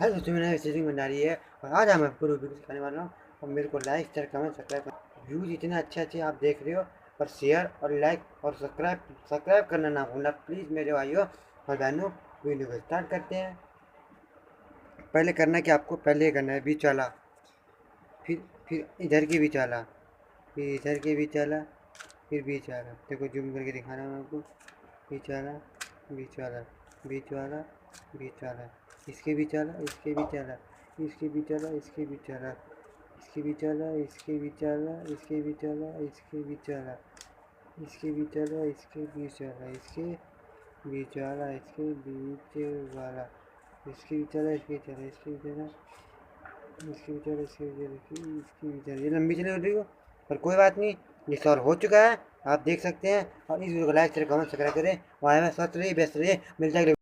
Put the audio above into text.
Hello दोस्तों, मेरा setting बना रही है और आज हम आपको वीडियो सिखाने वाला हूँ। और मेरे को like share comment subscribe views इतने अच्छे आप देख रहे हो, पर शेयर और लाइक और सब्सक्राइब करना ना भूलना प्लीज़ मेरे भाइयों और बहनों। वीडियो को स्टार्ट करते हैं। पहले करना कि आपको पहले करना है बीच वाला, फिर इधर की बीच वाला, फिर इधर के बीच वाला, फिर बीच वाला। देखो जूम करके दिखाना है आपको। बीच वाला, बीच वाला, बीच वाला, बीच वाला, इसके बीच वाला, इसके बीच वाला, इसके बीच वाला, इसके बीच वाला, इसके बीच वाला, इसके बीच वाला, इसके बीच वाला, इसके बीच वाला, इसके बीच वाला, इसके बीच वाला, इसके बीच वाला, इसके बीच वाला, इसके बीच वाला, इसके बीच वाला, इसके बीच वाला, इसके बीच वाला, इसके बीच वाला, इसके बीच वाला। ये लंबी चली रही हो, पर कोई बात नहीं, ये सॉल्व हो चुका है, आप देख सकते हैं। और इस वीडियो को लाइक शेयर कमेंट सब्सक्राइब करें और हमें स्वस्थ रहिए, व्यस्त रहिए। मिलता है